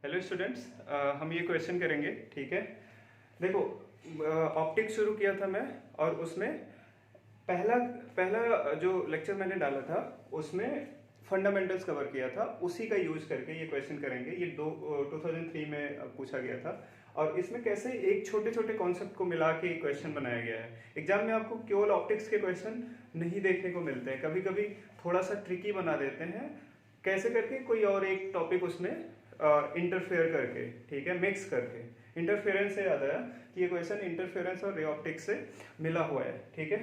Hello students, हम ये question करेंगे। ठीक है, देखो, ऑप्टिक्स शुरू किया था मैं और उसमें पहला पहला जो लेक्चर मैंने डाला था उसमें फंडामेंटल्स कवर किया था। उसी का यूज करके ये क्वेश्चन करेंगे। ये 2003 में पूछा गया था और इसमें कैसे एक छोटे छोटे कॉन्सेप्ट को मिला के क्वेश्चन बनाया गया है। एग्जाम में आपको केवल ऑप्टिक्स के क्वेश्चन नहीं देखने को मिलते हैं, कभी कभी थोड़ा सा ट्रिकी बना देते हैं, कैसे करके कोई और एक टॉपिक उसमें इंटरफेयर करके, ठीक है, मिक्स करके। इंटरफेरेंस से याद आया कि ये क्वेश्चन इंटरफेरेंस और रे ऑप्टिक्स से मिला हुआ है। ठीक है,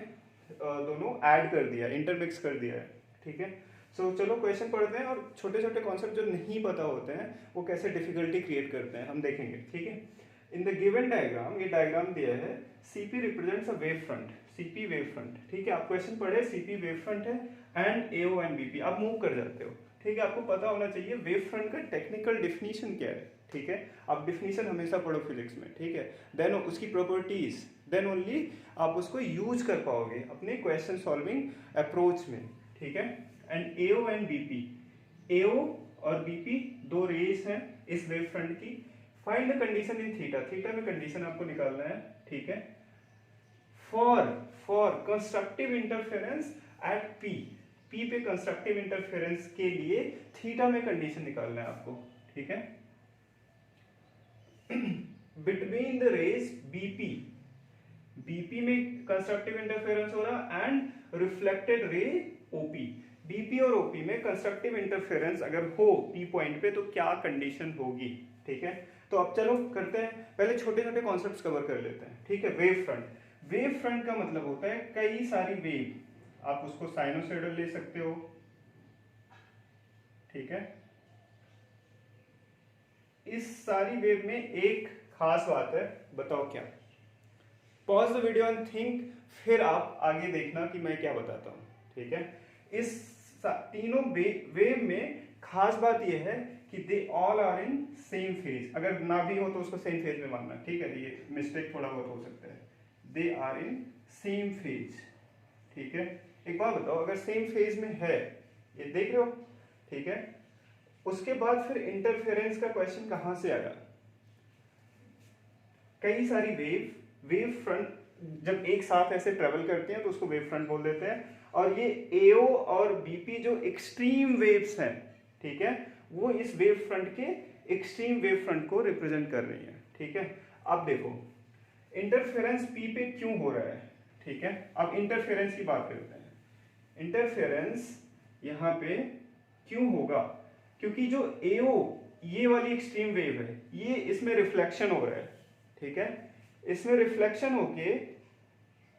दोनों ऐड कर दिया, इंटरमिक्स कर दिया है। ठीक है, सो चलो क्वेश्चन पढ़ते हैं और छोटे छोटे कॉन्सेप्ट जो नहीं पता होते हैं वो कैसे डिफिकल्टी क्रिएट करते हैं हम देखेंगे। ठीक है, इन द गिवन डायग्राम, ये डायग्राम दिया है, CP represents a wave front. CP wave front, ठीक है, आप क्वेश्चन पढ़े, सीपी वेव फ्रंट है एंड एओ एंड बीपी, आप मूव कर जाते हो। ठीक है, आपको पता होना चाहिए वेव फ्रंट का टेक्निकल डिफिनीशन क्या है। ठीक है, आप डिफिनीशन हमेशा पढ़ो फिजिक्स में। ठीक है, देन उसकी प्रॉपर्टीज, देन ओनली आप उसको यूज कर पाओगे अपने क्वेश्चन सॉल्विंग अप्रोच में। ठीक है, and AO and BP, AO और बीपी दो रेस हैं इस वेव फ्रंट की। Find the condition in theta, theta में कंडीशन आपको निकालना है। ठीक है, for constructive interference at P, P पे कंस्ट्रक्टिव इंटरफेरेंस के लिए थीटा में कंडीशन निकालना है आपको। ठीक है, between the rays BP, BP में कंस्ट्रक्टिव इंटरफेरेंस हो रहा and reflected ray OP, BP और ओपी में कंस्ट्रक्टिव इंटरफेरेंस अगर हो पी पॉइंट पे तो क्या कंडीशन होगी। ठीक है, तो अब चलो करते हैं, पहले छोटे छोटे कॉन्सेप्ट्स कवर कर लेते हैं। ठीक है, वेव फ्रंट, वेव फ्रंट का मतलब होता है कई सारी वेव, आप उसको साइनोसॉइडल ले सकते हो। ठीक है, इस सारी वेव में एक खास बात है, बताओ क्या। Pause the video and think, फिर आप आगे देखना कि मैं क्या बताता हूं। ठीक है, इस तीनों वेव में खास बात यह है कि they all are in same phase. अगर ना भी हो तो उसको सेम फेज में मानना। ठीक है, ये मिस्टेक थोड़ा बहुत हो सकता है। They are in same phase. ठीक है, एक बात बताओ, अगर सेम फेज में है, ये देख रहे हो, ठीक है, उसके बाद फिर इंटरफेरेंस का क्वेश्चन कहां से आया। कई सारी वेव फ्रंट जब एक साथ ऐसे ट्रेवल करते हैं तो उसको वेव फ्रंट बोल देते हैं। और ये एओ और बीपी जो एक्सट्रीम वेव्स हैं, ठीक है, वो इस वेव फ्रंट के एक्सट्रीम वेव फ्रंट को रिप्रेजेंट कर रही हैं। ठीक है, अब देखो इंटरफेरेंस पी पे क्यों हो रहा है। ठीक है, अब इंटरफेरेंस की बात करते हैं। इंटरफेरेंस यहां पे क्यों होगा, क्योंकि जो एओ ये वाली एक्सट्रीम वेव है, ये इसमें रिफ्लेक्शन हो रहा है। ठीक है, इसमें रिफ्लेक्शन होके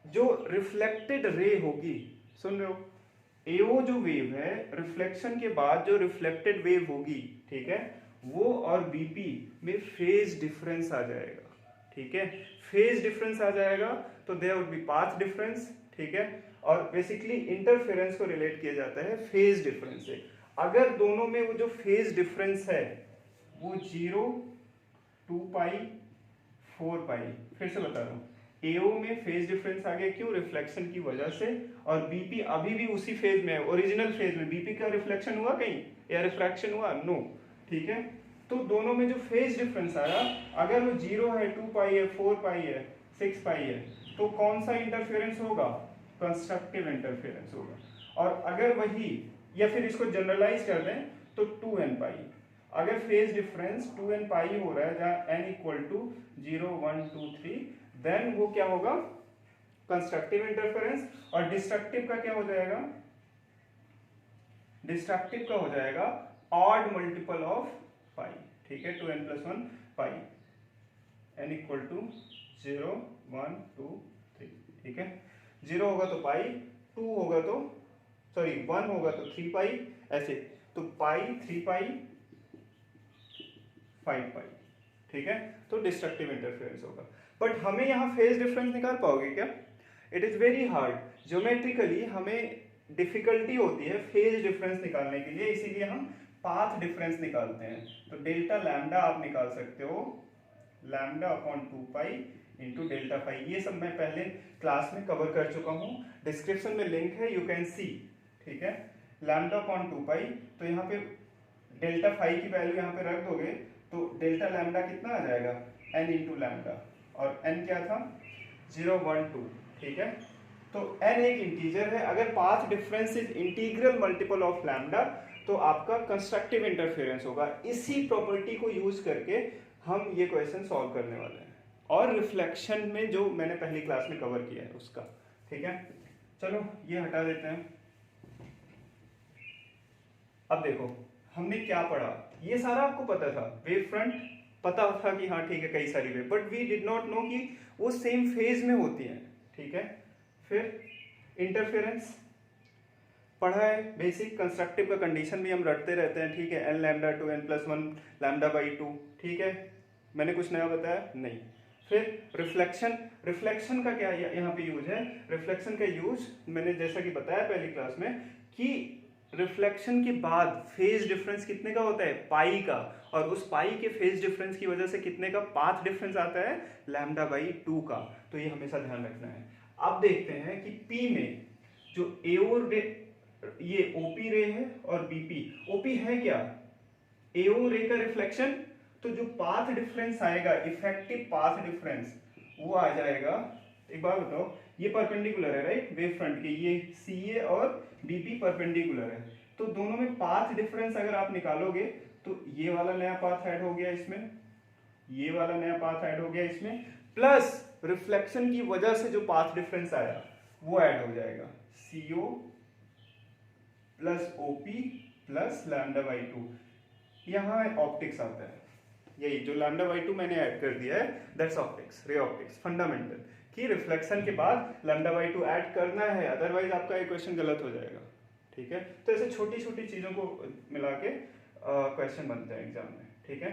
जो रिफ्लेक्टेड रे होगी, सुन रहे हो, एओ जो वेव है, रिफ्लेक्शन के बाद जो रिफ्लेक्टेड वेव होगी, ठीक है, वो और बीपी में फेज डिफरेंस आ जाएगा। ठीक है, फेज डिफरेंस आ जाएगा तो there would be path difference. ठीक है, और बेसिकली इंटरफेरेंस को रिलेट किया जाता है फेज डिफरेंस से। अगर दोनों में वो जो फेज डिफरेंस है वो 0, 2 पाई, 4 पाई, फिर से बता रहा हूं, एओ में फेज डिफरेंस आ गया, क्यों, रिफ्लेक्शन की वजह से, और बीपी अभी भी उसी फेज में है, ओरिजिनल फेज में। बीपी का रिफ्लेक्शन हुआ कहीं या रिफ्रैक्शन हुआ, नो। ठीक है, तो दोनों में जो फेज डिफरेंस आया, अगर वो 0 है, 2 पाई है, 4 पाई है, 6 पाई है, तो कौन सा इंटरफेरेंस होगा, कंस्ट्रक्टिव इंटरफेरेंस होगा। और अगर वही, या फिर इसको जनरलाइज कर दें तो 2n पाई, अगर फेज डिफरेंस 2n पाई हो रहा है जहां n इक्वल टू 0, 1, 2, 3, देन वो क्या होगा, कंस्ट्रक्टिव इंटरफेरेंस। और डिस्ट्रक्टिव का क्या हो जाएगा, डिस्ट्रक्टिव का हो जाएगा ऑड मल्टीपल ऑफ पाई। ठीक है, 2n + 1 pi, n equal to 0, 1, 2, 3। ठीक है, 0 होगा तो पाई, 2 होगा तो, सॉरी 1 होगा तो 3 पाई, ऐसे, तो पाई, 3 पाई, 5 पाई। ठीक है, तो डिस्ट्रक्टिव इंटरफेरेंस होगा। बट हमें यहाँ फेज डिफरेंस निकाल पाओगे क्या, it is very hard. Geometrically हमें डिफिकल्टी होती है फेज डिफरेंस निकालने के लिए, इसीलिए हम पाथ डिफरेंस निकालते हैं। तो डेल्टा लैम्डा आप निकाल सकते हो, lambda upon 2 pi into delta phi. ये सब मैं पहले क्लास में कवर कर चुका हूँ, डिस्क्रिप्शन में लिंक है, यू कैन सी। ठीक है, लैम्डा अपॉन 2 पाई, तो यहाँ पे डेल्टा फाई की वैल्यू यहाँ पे रख दोगे तो डेल्टा लैम्डा कितना आ जाएगा, n इंटू लैम्डा, और n क्या था 0 1 2, ठीक है। तो n एक इंटीजर है, अगर path difference is integral multiple of lambda तो आपका कंस्ट्रक्टिव इंटरफेरेंस होगा। इसी प्रॉपर्टी को यूज करके हम ये क्वेश्चन सॉल्व करने वाले हैं, और रिफ्लेक्शन में जो मैंने पहली क्लास में कवर किया है उसका, ठीक है। चलो ये हटा देते हैं। अब देखो हमने क्या पढ़ा, ये सारा आपको पता था, वेव फ्रंट पता था कि हाँ ठीक है कई सारी wave, but we did not know कि वो सेम फेज में होती हैं, ठीक है। फिर इंटरफेरेंस पढ़ा है, बेसिक कंस्ट्रक्टिव का कंडीशन भी हम रटते रहते हैं, ठीक है, n lambda two n plus 1 lambda by 2, ठीक है, मैंने कुछ नया बताया नहीं। फिर रिफ्लेक्शन, रिफ्लेक्शन का क्या यहाँ पे यूज है, रिफ्लेक्शन का यूज मैंने जैसा कि बताया पहली क्लास में कि रिफ्लेक्शन के बाद फेज डिफरेंस कितने का होता है, पाई का, और उस पाई के फेज डिफरेंस की वजह से कितने का पाथ डिफरेंस आता है, लैम्डा बाई 2 का। तो ये हमेशा ध्यान रखना है। अब देखते हैं कि P में जो एओ रे, ये ओपी रे है और बीपी, ओपी है क्या, एओ रे का रिफ्लेक्शन, तो जो पाथ डिफरेंस आएगा, इफेक्टिव पाथ डिफरेंस, वो आ जाएगा, एक बार बताओ, ये परपेंडिकुलर है राइट वेव फ्रंट के, ये सीए और बीपी परपेंडिकुलर है, तो दोनों में पाथ डिफरेंस अगर आप निकालोगे तो ये वाला नया पाथ ऐड हो गया इसमें, ये वाला नया पाथ ऐड हो गया इसमें, प्लस रिफ्लेक्शन की वजह से जो पाथ डिफरेंस आया वो ऐड हो जाएगा, CO plus OP plus lambda by 2। यहाँ ऑप्टिक्स आता है, यही जो लैम्डा बाई 2 मैंने ऐड कर दिया है, that's optics, ray optics, fundamental, कि रिफ्लेक्शन के बाद लैम्डा बाई 2 ऐड करना है, अदरवाइज आपका इक्वेशन गलत हो जाएगा, ठीक है। तो ऐसे छोटी छोटी चीजों को मिला के क्वेश्चन बनते हैं एग्जाम में, ठीक है।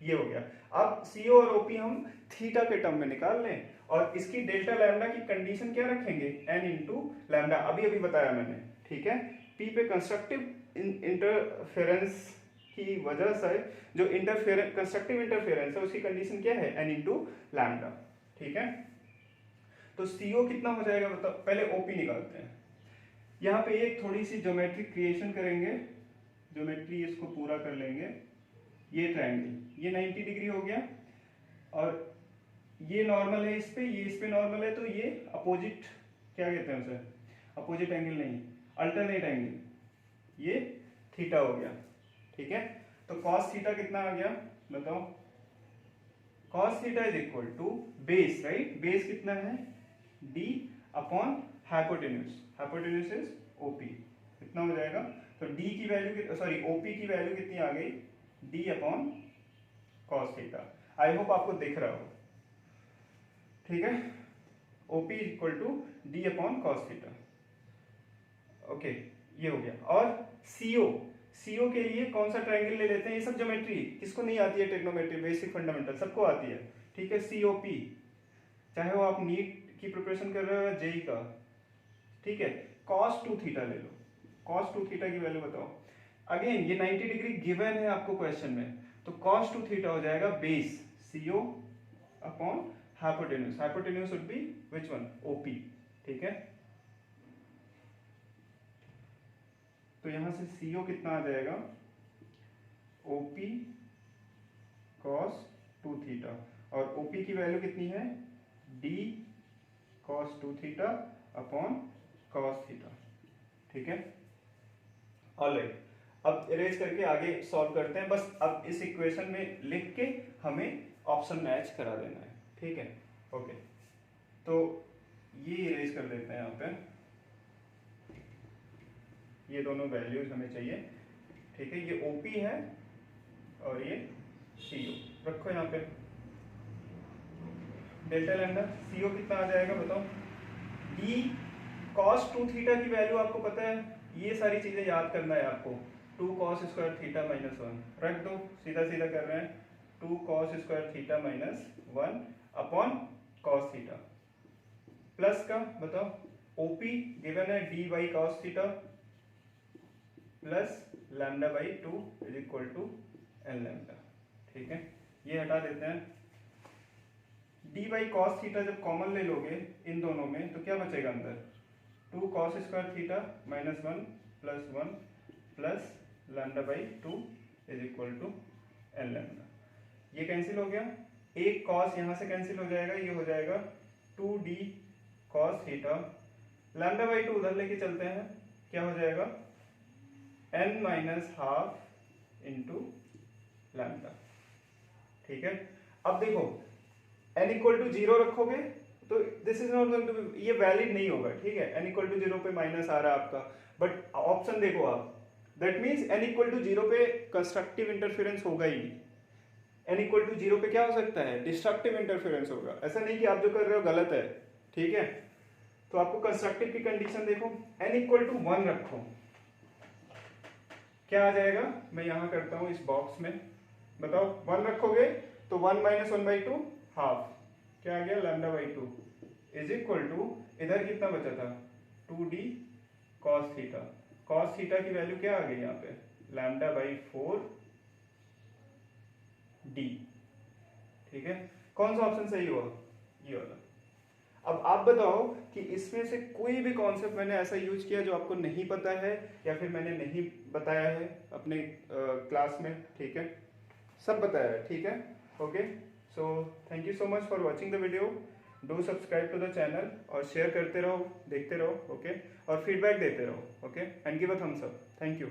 ये हो गया। अब सीओ और ओपी हम थीटा के टर्म में निकाल लें, और इसकी डेल्टा लैम्डा की कंडीशन क्या रखेंगे, एन इंटू लैम्डा, अभी अभी बताया मैंने, ठीक है। पी पे कंस्ट्रक्टिव इंटरफेरेंस की वजह से जो कंस्ट्रक्टिव इंटरफेरेंस है उसकी कंडीशन क्या है, एन इंटू लैम्डा, ठीक है। तो सीओ कितना हो जाएगा बताओ, पहले ओपी निकालते हैं। यहाँ पे एक थोड़ी सी ज्योमेट्री क्रिएशन करेंगे, ज्योमेट्री इसको पूरा कर लेंगे। ये ट्रायंगल, ये 90 डिग्री हो गया, और ये नॉर्मल है इस पे, ये इस पे नॉर्मल है, तो ये अपोजिट, क्या कहते हैं उसे, अपोजिट एंगल नहीं, अल्टरनेट एंगल, ये थीटा हो गया, ठीक है। तो कॉस थीटा कितना आ गया बताओ, cos theta is equal to base, right, base कितना है, D upon hypotenuse, hypotenuse is OP, कितना हो जाएगा, तो डी की वैल्यू, सॉरी ओपी की वैल्यू कितनी आ गई, D upon cos theta. I hope आपको दिख रहा हो, ठीक है, OP equal to D upon cos theta, okay, ये हो गया। और सीओ, सीओ के लिए कौन सा ट्रायंगल ले लेते हैं, ये सब ज्योमेट्री किसको नहीं आती है, ट्रिग्नोमेट्री बेसिक फंडामेंटल सबको आती है, ठीक है। सीओपी, चाहे वो आप नीट की प्रिपरेशन कर रहे हो या जेई का, ठीक है। cos 2 थीटा ले लो, cos 2 थीटा की वैल्यू बताओ, अगेन ये 90 डिग्री गिवन है आपको क्वेश्चन में, तो cos 2 थीटा हो जाएगा base CO upon hypotenuse, hypotenuse would be which one, OP, ठीक है। तो यहां से सीओ कितना आ जाएगा, ओपी cos 2 थीटा, और ओपी की वैल्यू कितनी है, D cos 2 theta upon cos theta, ठीक है। ऑलराइट, अब इरेज करके आगे सॉल्व करते हैं, बस अब इस इक्वेशन में लिख के हमें ऑप्शन मैच करा देना है, ठीक है, ओके। तो ये इरेज कर देते हैं यहाँ पे, ये दोनों वैल्यूज हमें चाहिए, ठीक है। ये ओपी है और ये सीओ, रखो यहाँ पे डेल्टा लैम्डा, सीओ कितना आ जाएगा बताओ, डी cos 2 थीटा की वैल्यू आपको पता है, ये सारी चीजें याद करना है आपको, 2 cos स्क्वायर थीटा माइनस 1 रख दो, सीधा सीधा कर रहे हैं, 2 cos square theta minus 1 upon cos theta, plus का बताओ, ओपी गिवन है D by cos theta plus lambda by 2 is equal to n lambda, ठीक है। ये हटा देते हैं, डी बाई कॉस थीटा जब कॉमन ले लोगे इन दोनों में तो क्या बचेगा अंदर, 2 cos square theta minus 1 plus 1 plus lambda by 2 is equal to n lambda. ये कैंसिल हो गया, एक कॉस यहाँ से कैंसिल हो जाएगा, ये हो जाएगा 2d cos theta, lambda by 2 उधर लेके चलते हैं, क्या हो जाएगा n minus half into lambda. ठीक है, अब देखो n इक्वल टू 0 रखोगे तो this is not going to be, ये वैलिड नहीं होगा। ठीक है, n इक्वल टू 0 पे माइनस आ रहा है आपका, बट ऑप्शन देखो आप, that means n equal to 0 पे कंस्ट्रक्टिव इंटरफेरेंस होगा ही नहीं, n इक्वल टू 0 पे क्या हो सकता है, डिस्ट्रक्टिव इंटरफेरेंस होगा। ऐसा नहीं कि आप जो कर रहे हो गलत है। ठीक है, तो आपको कंस्ट्रक्टिव की कंडीशन देखो, n इक्वल टू 1 रखो, क्या आ जाएगा, मैं यहां करता हूं इस बॉक्स में, बताओ 1 रखोगे तो 1 माइनस 1/2 हाफ, क्या आ गया lambda by 2 is equal to, इधर कितना बचा था 2d cos theta, cos theta की वैल्यू क्या आ गई यहाँ पे लैम्डा बाई 4d। ठीक है, कौन सा ऑप्शन सही हुआ, ये वाला। अब आप बताओ कि इसमें से कोई भी कॉन्सेप्ट मैंने ऐसा यूज किया जो आपको नहीं पता है या फिर मैंने नहीं बताया है अपने क्लास में। ठीक है, सब बताया है। ठीक है, okay, so thank you so much for watching the video, do subscribe to the channel और शेयर करते रहो, देखते रहो। ओके, और फीडबैक देते रहो। Okay, and give a thumbs up. Thank you.